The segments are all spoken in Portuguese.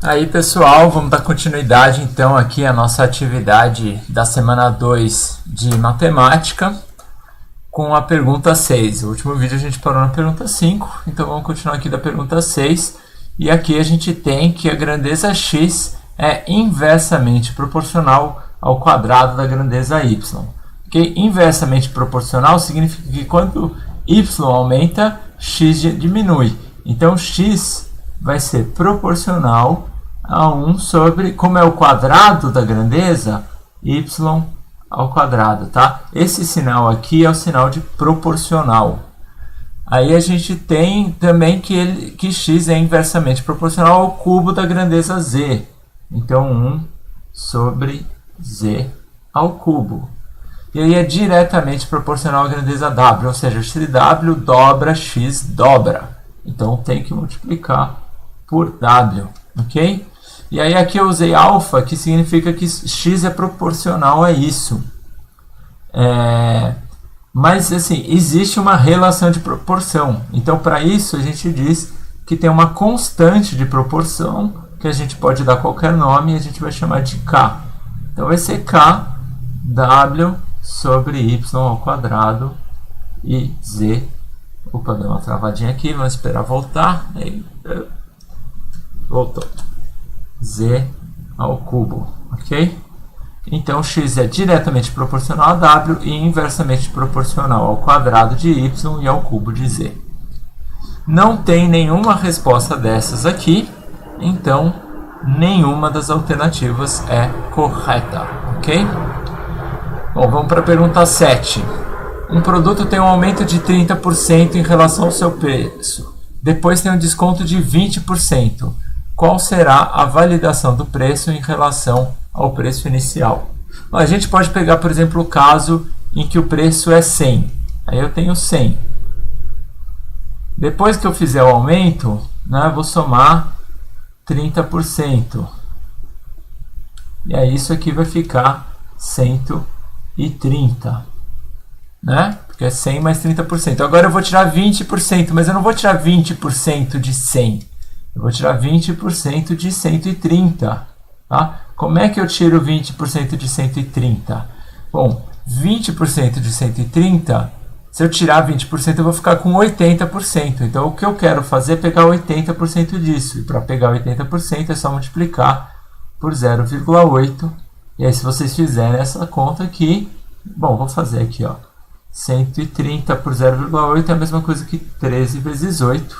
Aí pessoal, vamos dar continuidade então aqui à nossa atividade da semana 2 de matemática com a pergunta 6. O último vídeo a gente parou na pergunta 5, então vamos continuar aqui da pergunta 6. E aqui a gente tem que a grandeza x é inversamente proporcional ao quadrado da grandeza y. Okay? Inversamente proporcional significa que quando y aumenta, x diminui. Então x vai ser proporcional a 1 sobre, como é o quadrado da grandeza, y ao quadrado, tá? Esse sinal aqui é o sinal de proporcional. Aí a gente tem também que x é inversamente proporcional ao cubo da grandeza z. Então 1 sobre z ao cubo. E aí é diretamente proporcional à grandeza w, ou seja, se w dobra, x dobra. Então tem que multiplicar por w, ok? E aí aqui eu usei alfa, que significa que x é proporcional a isso. Mas assim, existe uma relação de proporção. Então para isso a gente diz que tem uma constante de proporção, que a gente pode dar qualquer nome e a gente vai chamar de k. Então vai ser k w sobre y ao quadrado e z. Opa, deu uma travadinha aqui, vamos esperar voltar. Voltou. Z ao cubo, ok? Então x é diretamente proporcional a w e inversamente proporcional ao quadrado de y e ao cubo de z. Não tem nenhuma resposta dessas aqui, então nenhuma das alternativas é correta, ok? Bom, vamos para a pergunta 7. Um produto tem um aumento de 30% em relação ao seu preço. Depois tem um desconto de 20%. Qual será a validação do preço em relação ao preço inicial? Bom, a gente pode pegar, por exemplo, o caso em que o preço é 100. Aí eu tenho 100. Depois que eu fizer o aumento, eu vou somar 30%. E aí isso aqui vai ficar 130. Porque é 100 mais 30%. Agora eu vou tirar 20%, mas eu não vou tirar 20% de 100. Eu vou tirar 20% de 130. Tá? Como é que eu tiro 20% de 130? Bom, 20% de 130, se eu tirar 20%, eu vou ficar com 80%. Então, o que eu quero fazer é pegar 80% disso. E para pegar 80%, é só multiplicar por 0,8. E aí, se vocês fizerem essa conta aqui, bom, vou fazer aqui, ó. 130 por 0,8 é a mesma coisa que 13 vezes 8.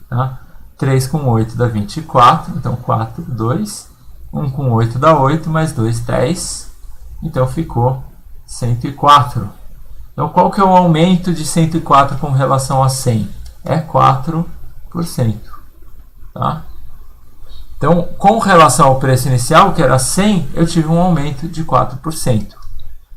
Tá? 3 com 8 dá 24, então 4, 2. 1 com 8 dá 8, mais 2, 10. Então ficou 104. Então qual que é o aumento de 104 com relação a 100? É 4%. Tá? Então, com relação ao preço inicial, que era 100, eu tive um aumento de 4%.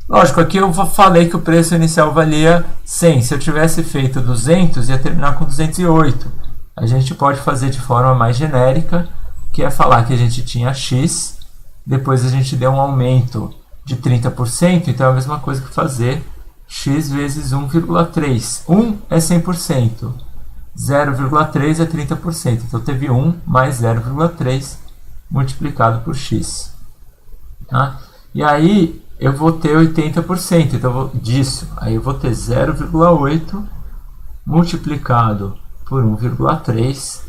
Lógico, aqui eu falei que o preço inicial valia 100. Se eu tivesse feito 200, ia terminar com 208. A gente pode fazer de forma mais genérica, que é falar que a gente tinha x, depois a gente deu um aumento de 30%, então é a mesma coisa que fazer x vezes 1,3. 1 é 100%, 0,3 é 30%, então teve 1 mais 0,3 multiplicado por x. Tá? E aí eu vou ter 80%, então disso, aí eu vou ter 0,8 multiplicado por 1,3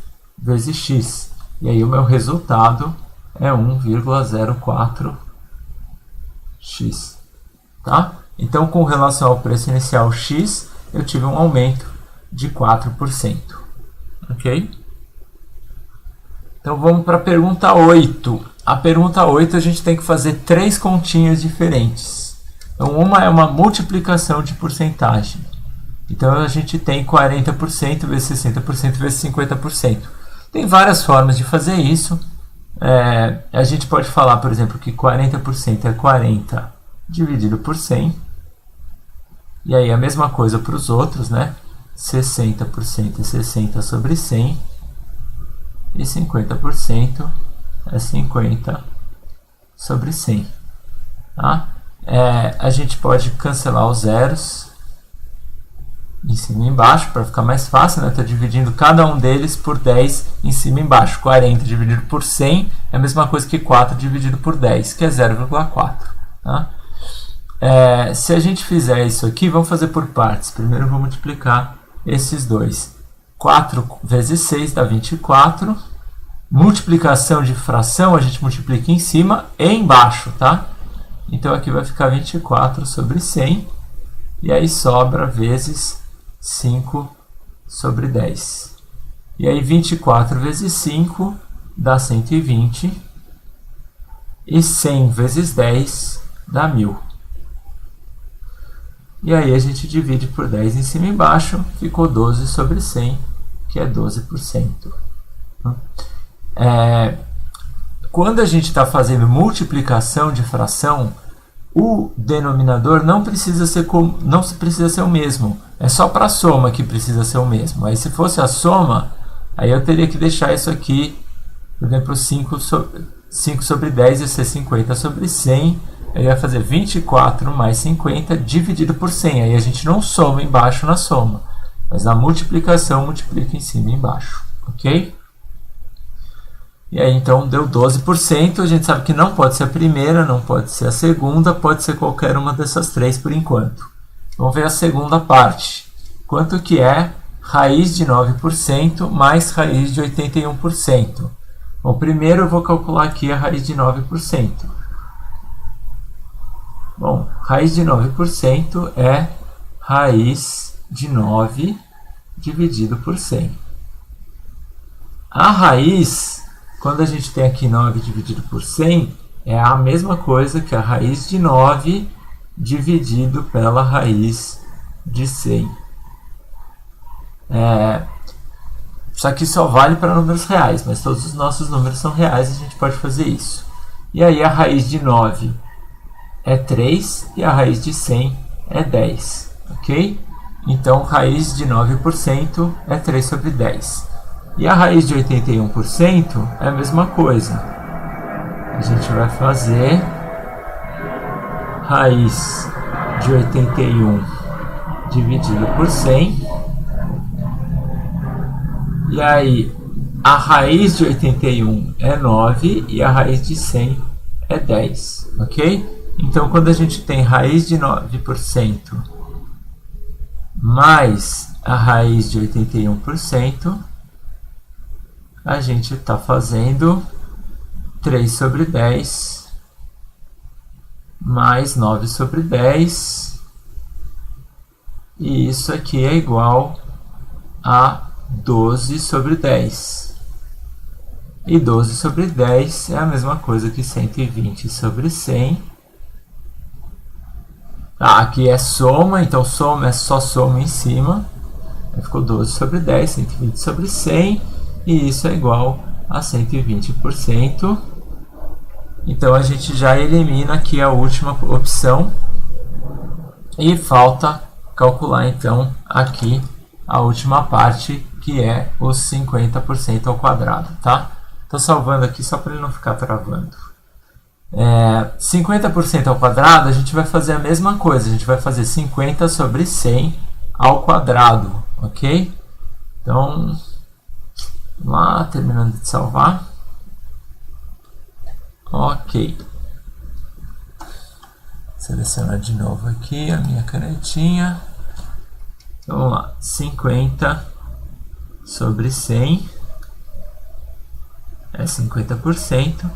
vezes x. E aí o meu resultado é 1,04x. Tá? Então, com relação ao preço inicial x, eu tive um aumento de 4%. Ok? Então, vamos para a pergunta 8. A pergunta 8 a gente tem que fazer 3 continhas diferentes. Então, uma é uma multiplicação de porcentagem. Então, a gente tem 40% vezes 60% vezes 50%. Tem várias formas de fazer isso. A gente pode falar, por exemplo, que 40% é 40 dividido por 100. E aí a mesma coisa para os outros, 60% é 60 sobre 100. E 50% é 50 sobre 100. Tá? A gente pode cancelar os zeros. em cima e embaixo, para ficar mais fácil, né? Estou dividindo cada um deles por 10 em cima e embaixo. 40 dividido por 100 é a mesma coisa que 4 dividido por 10, que é 0,4. Tá? Se a gente fizer isso aqui, vamos fazer por partes. Primeiro eu vou multiplicar esses dois. 4 vezes 6 dá 24. Multiplicação de fração, a gente multiplica em cima e embaixo, tá? Então aqui vai ficar 24 sobre 100. E aí sobra vezes 5 sobre 10. E aí 24 vezes 5 dá 120. E 100 vezes 10 dá 1000. E aí a gente divide por 10 em cima e embaixo. Ficou 12 sobre 100, que é 12%. Quando a gente está fazendo multiplicação de fração, o denominador não precisa ser o mesmo. É só para a soma que precisa ser o mesmo. Aí se fosse a soma, aí eu teria que deixar isso aqui, por exemplo, 5 sobre 10 ia ser 50 sobre 100. Eu ia fazer 24 mais 50 dividido por 100. Aí a gente não soma embaixo na soma, mas na multiplicação multiplica em cima e embaixo. Ok? E aí, então, deu 12%. A gente sabe que não pode ser a primeira, não pode ser a segunda, pode ser qualquer uma dessas três por enquanto. Vamos ver a segunda parte. Quanto que é raiz de 9% mais raiz de 81%? Bom, primeiro eu vou calcular aqui a raiz de 9%. Bom, raiz de 9% é raiz de 9 dividido por 100. A raiz, quando a gente tem aqui 9 dividido por 100, é a mesma coisa que a raiz de 9 dividido pela raiz de 100. Só que só vale para números reais, mas todos os nossos números são reais e a gente pode fazer isso. E aí a raiz de 9 é 3 e a raiz de 100 é 10. Ok? Então, raiz de 9% é 3 sobre 10. E a raiz de 81% é a mesma coisa. A gente vai fazer raiz de 81 dividido por 100. E aí, a raiz de 81 é 9 e a raiz de 100 é 10. Ok? Então, quando a gente tem raiz de 9% mais a raiz de 81%, a gente está fazendo 3 sobre 10 mais 9 sobre 10. E isso aqui é igual a 12 sobre 10. E 12 sobre 10 é a mesma coisa que 120 sobre 100. Aqui é soma, então soma é só soma em cima. Aí ficou 12 sobre 10, 120 sobre 100. E isso é igual a 120%. Então a gente já elimina aqui a última opção. E falta calcular então aqui a última parte, que é os 50% ao quadrado, tá? Estou salvando aqui só para ele não ficar travando. 50% ao quadrado, a gente vai fazer a mesma coisa. A gente vai fazer 50 sobre 100 ao quadrado, ok? Então, lá, terminando de salvar. Ok. Selecionar de novo aqui a minha canetinha. Então, vamos lá. 50 sobre 100 é 50%.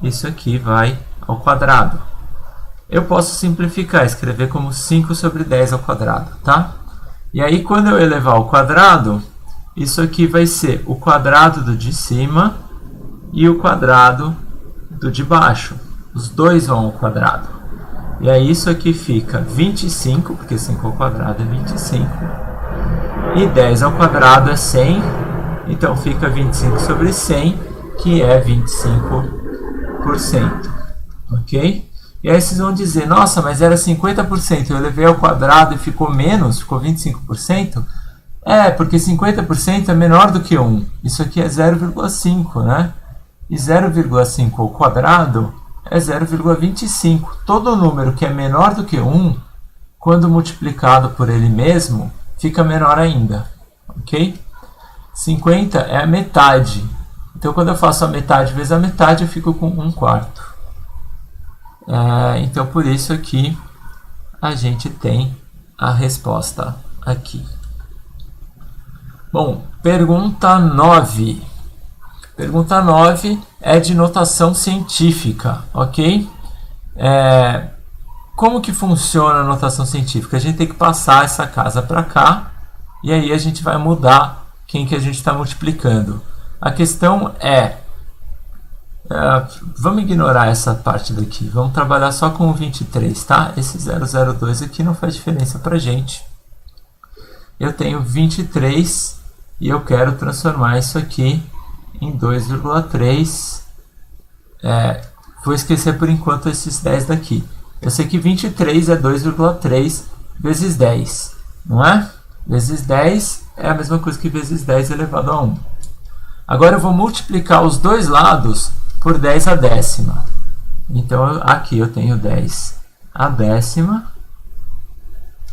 Isso aqui vai ao quadrado. Eu posso simplificar, escrever como 5 sobre 10 ao quadrado, tá? E aí, quando eu elevar ao quadrado, isso aqui vai ser o quadrado do de cima e o quadrado do de baixo. Os dois vão ao quadrado. E aí, isso aqui fica 25, porque 5 ao quadrado é 25. E 10 ao quadrado é 100. Então, fica 25 sobre 100, que é 25%. Ok? E aí vocês vão dizer, nossa, mas era 50%, eu elevei ao quadrado e ficou menos, ficou 25%? Porque 50% é menor do que 1. Isso aqui é 0,5, né? E 0,5 ao quadrado é 0,25. Todo número que é menor do que 1, quando multiplicado por ele mesmo, fica menor ainda, ok? 50 é a metade. Então, quando eu faço a metade vezes a metade, eu fico com 1/4. Então, por isso aqui, a gente tem a resposta aqui. Bom, pergunta 9. Pergunta 9 é de notação científica, ok? Como que funciona a notação científica? A gente tem que passar essa casa para cá, e aí a gente vai mudar quem que a gente está multiplicando. A questão vamos ignorar essa parte daqui, vamos trabalhar só com o 23, tá? Esse 002 aqui não faz diferença para a gente. Eu tenho 23 e eu quero transformar isso aqui em 2,3. Vou esquecer por enquanto esses 10 daqui. Eu sei que 23 é 2,3 vezes 10, não é? Vezes 10 é a mesma coisa que vezes 10 elevado a 1. Agora eu vou multiplicar os dois lados por 10 a décima. Então aqui eu tenho 10 a décima.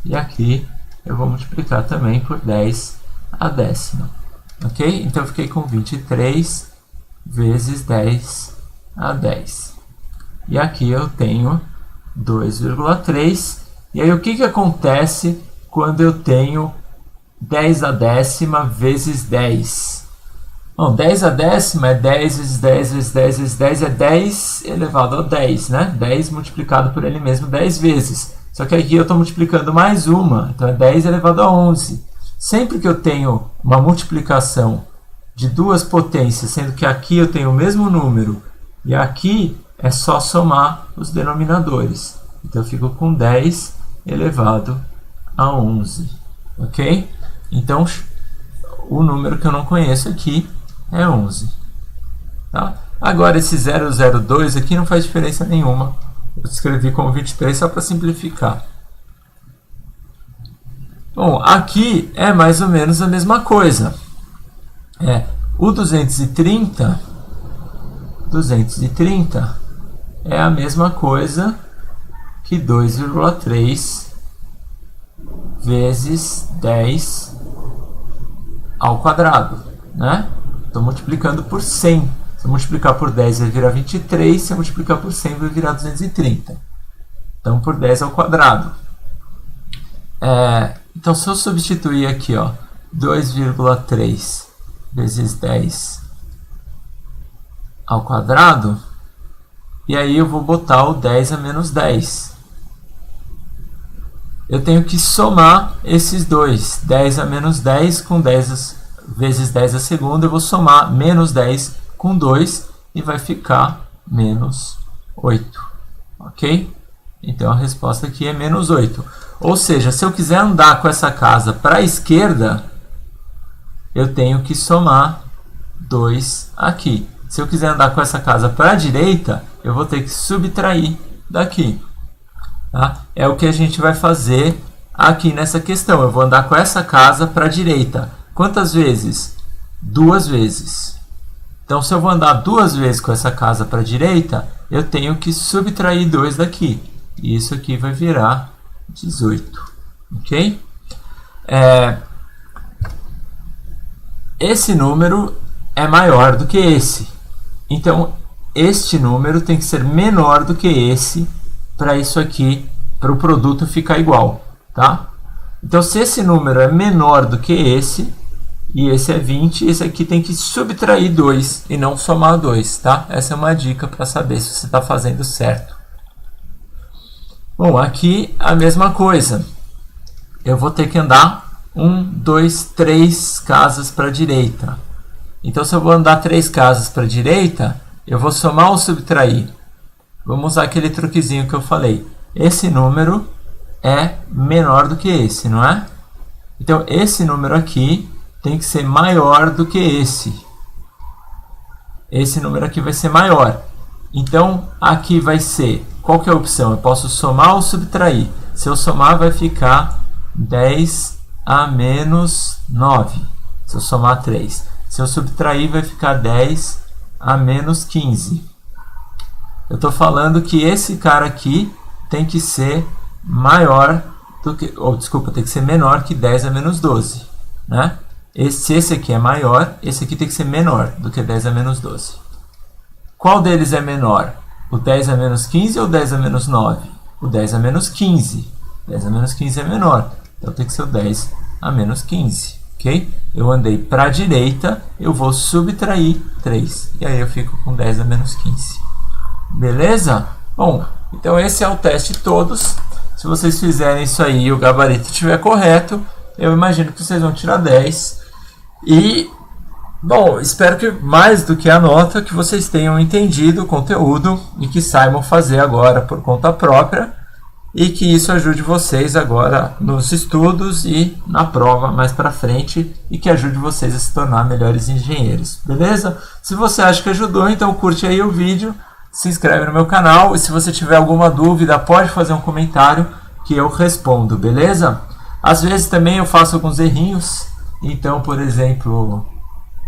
E aqui eu vou multiplicar também por 10 a décima. Ok? Então eu fiquei com 23 vezes 10 a 10. E aqui eu tenho 2,3. E aí o que acontece quando eu tenho 10 a décima vezes 10? Bom, 10 a décima é 10 vezes 10 vezes 10 vezes 10 é 10 elevado a 10, né? 10 multiplicado por ele mesmo 10 vezes. Só que aqui eu estou multiplicando mais uma, então é 10 elevado a 11. Sempre que eu tenho uma multiplicação de duas potências, sendo que aqui eu tenho o mesmo número e aqui é só somar os denominadores. Então eu fico com 10 elevado a 11. Ok? Então o número que eu não conheço aqui é 11. Tá? Agora esse 002 aqui não faz diferença nenhuma. Eu escrevi como 23 só para simplificar. Bom, aqui é mais ou menos a mesma coisa. O 230 é a mesma coisa que 2,3 vezes 10 ao quadrado, né? Estou multiplicando por 100. Se eu multiplicar por 10 vai virar 23, se eu multiplicar por 100 vai virar 230. Então, por 10 ao quadrado. Então, se eu substituir aqui, 2,3 vezes 10 ao quadrado, e aí eu vou botar o 10 a menos 10. Eu tenho que somar esses dois, 10 a menos 10 com 10 vezes 10 a segunda, eu vou somar menos 10 com 2 e vai ficar menos 8, ok? Então a resposta aqui é menos 8. Ou seja, se eu quiser andar com essa casa para a esquerda, eu tenho que somar 2 aqui. Se eu quiser andar com essa casa para a direita, eu vou ter que subtrair daqui. Tá? É o que a gente vai fazer aqui nessa questão. Eu vou andar com essa casa para a direita. Quantas vezes? 2 vezes. Então, se eu vou andar 2 vezes com essa casa para a direita, eu tenho que subtrair 2 daqui. E isso aqui vai virar 18. Ok? Esse número é maior do que esse. Então, este número tem que ser menor do que esse para isso aqui, para o produto ficar igual. Tá? Então, se esse número é menor do que esse, e esse é 20, esse aqui tem que subtrair 2 e não somar 2. Tá? Essa é uma dica para saber se você está fazendo certo. Bom, aqui a mesma coisa. Eu vou ter que andar 1, 2, 3 casas para a direita. Então, se eu vou andar 3 casas para a direita, eu vou somar ou subtrair? Vamos usar aquele truquezinho que eu falei. Esse número é menor do que esse, não é? Então, esse número aqui tem que ser maior do que esse. Esse número aqui vai ser maior. Então, aqui vai ser... Qual que é a opção? Eu posso somar ou subtrair. Se eu somar, vai ficar 10 a menos 9. Se eu somar 3. Se eu subtrair, vai ficar 10 a menos 15. Eu estou falando que esse cara aqui tem que ser maior do que, desculpa, tem que ser menor que 10 a menos 12, né? Se esse aqui é maior, esse aqui tem que ser menor do que 10 a menos 12. Qual deles é menor? O 10 a menos 15 ou o 10 a menos 9? O 10 a menos 15. 10 a menos 15 é menor, então tem que ser o 10 a menos 15, ok? Eu andei para a direita, eu vou subtrair 3, e aí eu fico com 10 a menos 15. Beleza? Bom, então esse é o teste todos. Se vocês fizerem isso aí e o gabarito estiver correto, eu imagino que vocês vão tirar 10. E, bom, espero que mais do que a nota, que vocês tenham entendido o conteúdo e que saibam fazer agora por conta própria e que isso ajude vocês agora nos estudos e na prova mais para frente e que ajude vocês a se tornar melhores engenheiros, beleza? Se você acha que ajudou, então curte aí o vídeo, se inscreve no meu canal e se você tiver alguma dúvida pode fazer um comentário que eu respondo, beleza? Às vezes também eu faço alguns errinhos, então, por exemplo,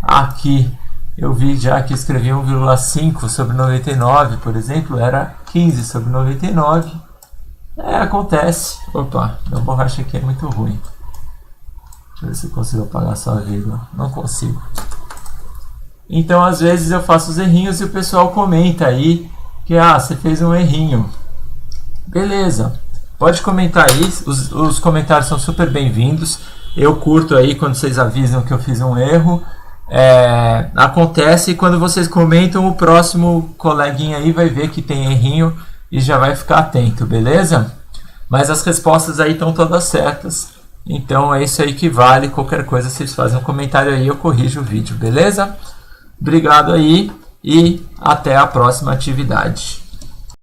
aqui eu vi já que escrevi 1,5 sobre 99, por exemplo, era 15 sobre 99. Acontece. Opa, meu borracha aqui é muito ruim. Deixa eu ver se eu consigo apagar só a vírgula. Não consigo. Então, às vezes eu faço os errinhos e o pessoal comenta aí que você fez um errinho. Beleza. Pode comentar aí, os comentários são super bem-vindos. Eu curto aí quando vocês avisam que eu fiz um erro. Acontece quando vocês comentam, o próximo coleguinha aí vai ver que tem errinho e já vai ficar atento, beleza? Mas as respostas aí estão todas certas. Então é isso aí que vale. Qualquer coisa vocês fazem um comentário aí, eu corrijo o vídeo, beleza? Obrigado aí e até a próxima atividade.